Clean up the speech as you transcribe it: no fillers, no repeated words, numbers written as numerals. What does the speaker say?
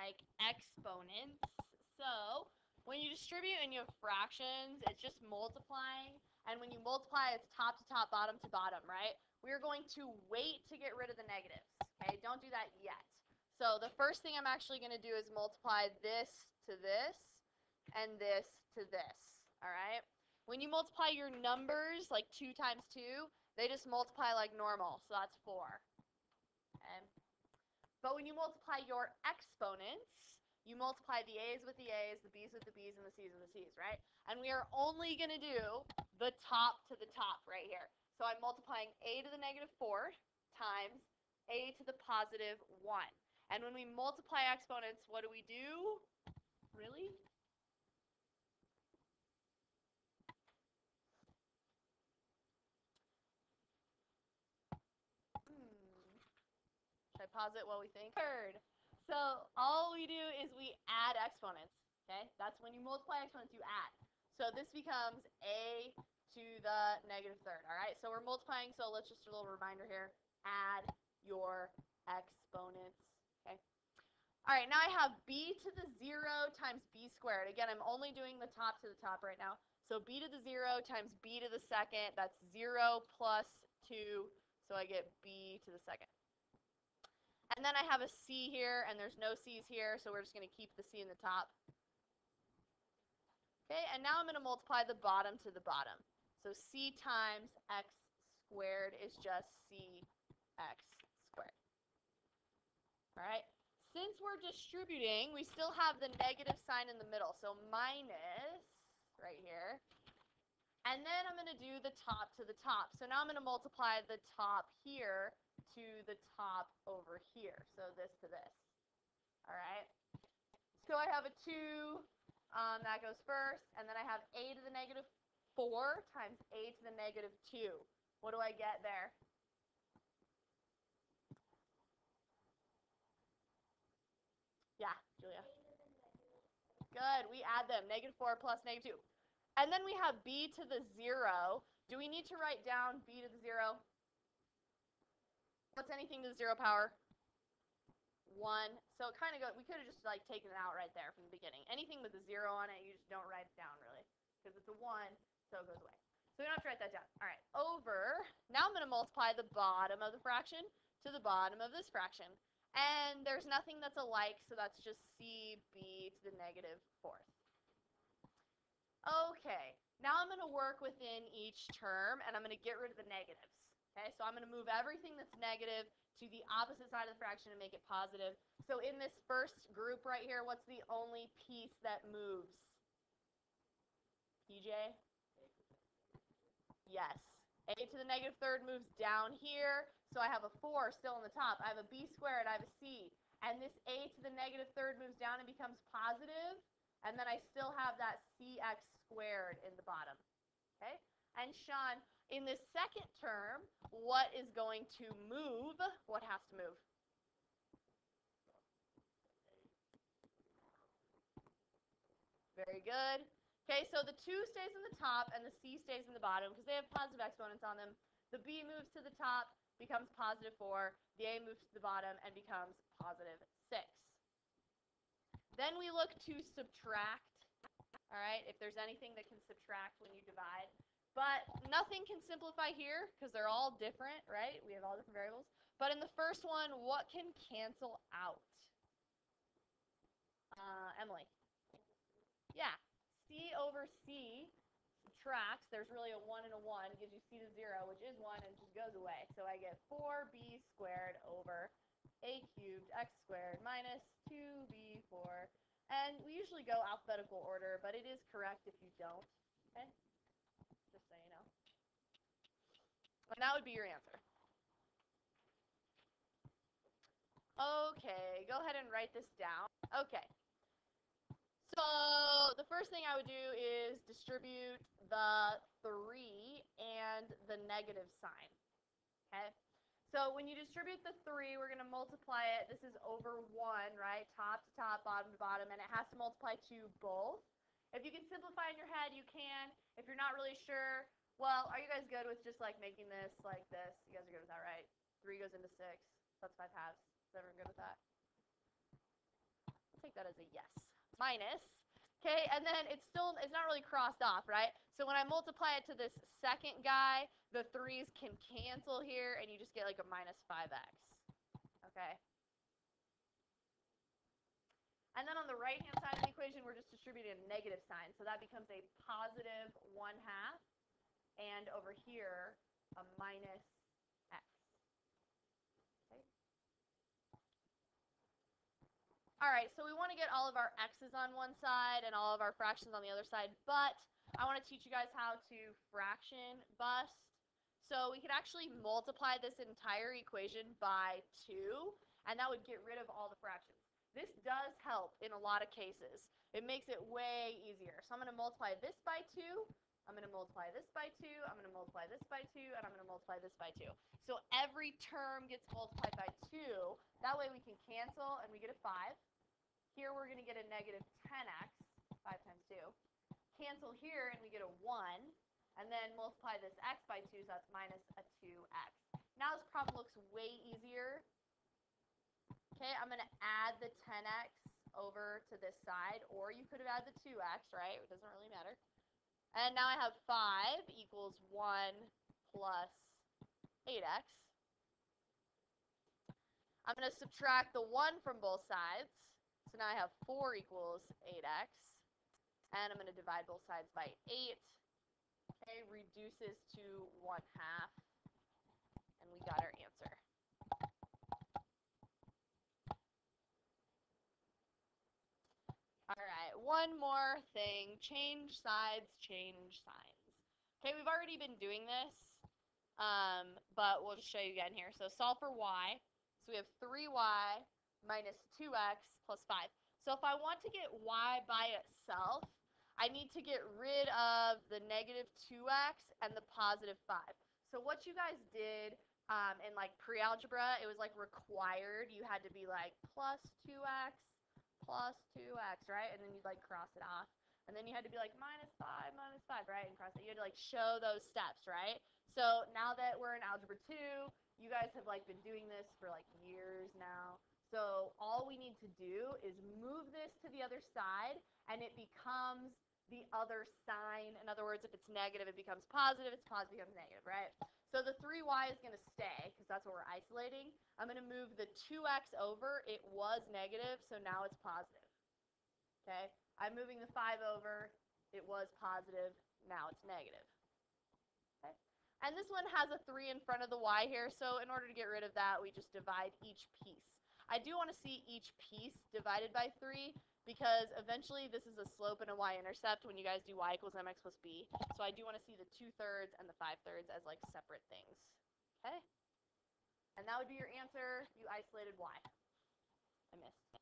like exponents. So when you distribute and you have fractions, it's just multiplying. And when you multiply, it's top to top, bottom to bottom, right? We're going to wait to get rid of the negatives, okay? Don't do that yet. So the first thing I'm actually going to do is multiply this to this and this to this, all right? When you multiply your numbers, like 2 times 2, they just multiply like normal, so that's 4, okay? But when you multiply your exponents, you multiply the A's with the A's, the B's with the B's, and the C's with the C's, right? And we are only going to do the top to the top right here. So I'm multiplying a to the negative 4 times a to the positive 1. And when we multiply exponents, what do we do? Really? Should I pause it while we think? Third. So all we do is we add exponents, okay? That's when you multiply exponents, you add. So this becomes a to the negative third, all right? So we're multiplying, so let's just do a little reminder here. Add your exponents, okay? All right, now I have b to the 0 times b squared. Again, I'm only doing the top to the top right now. So b to the 0 times b to the second, that's 0 plus 2, so I get b to the second. And then I have a c here, and there's no c's here, so we're just going to keep the c in the top. Okay, and now I'm going to multiply the bottom to the bottom. So c times x squared is just cx squared. All right, since we're distributing, we still have the negative sign in the middle, so minus right here. And then I'm going to do the top to the top. So now I'm going to multiply the top here to the top over here. So this to this. All right. So I have a 2. That goes first. And then I have a to the negative 4 times a to the negative 2. What do I get there? Yeah, Julia. Good. We add them. Negative 4 plus negative 2. And then we have b to the 0. Do we need to write down b to the 0? What's anything to the 0 power? 1. So it kind of we could have just like taken it out right there from the beginning. Anything with a 0 on it, you just don't write it down really, because it's a 1, so it goes away. So we don't have to write that down. All right, over. Now I'm going to multiply the bottom of the fraction to the bottom of this fraction. And there's nothing that's alike, so that's just cb to the negative 4th. Okay, now I'm going to work within each term, and I'm going to get rid of the negatives. Okay, so I'm going to move everything that's negative to the opposite side of the fraction and make it positive. So in this first group right here, what's the only piece that moves? PJ? Yes. A to the negative 3rd moves down here, so I have a 4 still on the top. I have a b squared, I have a c. And this a to the negative 3rd moves down and becomes positive, and then I still have that cx squared in the bottom. Okay? And Sean, in this second term, what is going to move? What has to move? Very good. Okay, so the 2 stays in the top and the c stays in the bottom because they have positive exponents on them. The b moves to the top, becomes positive 4. The a moves to the bottom and becomes positive 6. Then we look to subtract, all right, if there's anything that can subtract when you divide. But nothing can simplify here because they're all different, right? We have all different variables. But in the first one, what can cancel out? Emily. Yeah. C over C subtracts. There's really a 1 and a 1. It gives you c to 0, which is 1, and it just goes away. So I get 4b squared over a cubed x squared minus 2b4. And we usually go alphabetical order, but it is correct if you don't. Okay? Just so you know. And that would be your answer. Okay, go ahead and write this down. Okay. So the first thing I would do is distribute the 3 and the negative sign. Okay? So when you distribute the 3, we're going to multiply it. This is over 1, right? Top to top, bottom to bottom, and it has to multiply to both. If you can simplify in your head, you can. If you're not really sure, well, are you guys good with just like making this like this? You guys are good with that, right? 3 goes into 6. That's 5 halves. Is everyone good with that? that as a yes. Minus, okay, and then it's not really crossed off, right? So when I multiply it to this second guy, the 3's can cancel here, and you just get like a minus 5x, okay? And then on the right-hand side of the equation, we're just distributing a negative sign, so that becomes a positive 1/2, and over here, a minus x. Okay. All right, so we want to get all of our x's on one side and all of our fractions on the other side, but I want to teach you guys how to fraction bust. So we could actually multiply this entire equation by 2, and that would get rid of all the fractions. This does help in a lot of cases. It makes it way easier. So I'm going to multiply this by 2. I'm going to multiply this by 2. I'm going to multiply this by 2. And I'm going to multiply this by 2. So every term gets multiplied by 2. That way we can cancel, and we get a 5. Here we're going to get a negative 10x, 5 times 2. Cancel here, and we get a 1. And then multiply this x by 2, so that's minus a 2x. Now this problem looks way easier. Okay, I'm going to add the 10x over to this side, or you could have added the 2x, right? It doesn't really matter. And now I have 5 equals 1 plus 8x. I'm going to subtract the 1 from both sides. So now I have 4 equals 8x. And I'm going to divide both sides by 8. Okay, reduces to 1/2. And we got our answer. All right, one more thing. Change sides, change signs. Okay, we've already been doing this, but we'll just show you again here. So solve for y. So we have 3y minus 2x plus 5. So if I want to get y by itself, I need to get rid of the negative 2x and the positive 5. So what you guys did in like pre-algebra, it was like required. You had to be like plus 2x plus 2x, right? And then you'd like cross it off. And then you had to be like minus 5, right? And cross it. You had to like show those steps, right? So now that we're in Algebra 2, you guys have like been doing this for like years now. So all we need to do is move this to the other side, and it becomes the other sign. In other words, if it's negative, it becomes positive. If it's positive, it becomes negative, right? So the 3y is going to stay because that's what we're isolating. I'm going to move the 2x over. It was negative, so now it's positive. Okay? I'm moving the 5 over. It was positive. Now it's negative. Okay? And this one has a 3 in front of the y here, so in order to get rid of that, we just divide each piece. I do want to see each piece divided by 3 because eventually this is a slope and a y-intercept when you guys do y equals mx plus b. So I do want to see the 2/3 and the 5/3 as like separate things. Okay? And that would be your answer. You isolated y. I missed.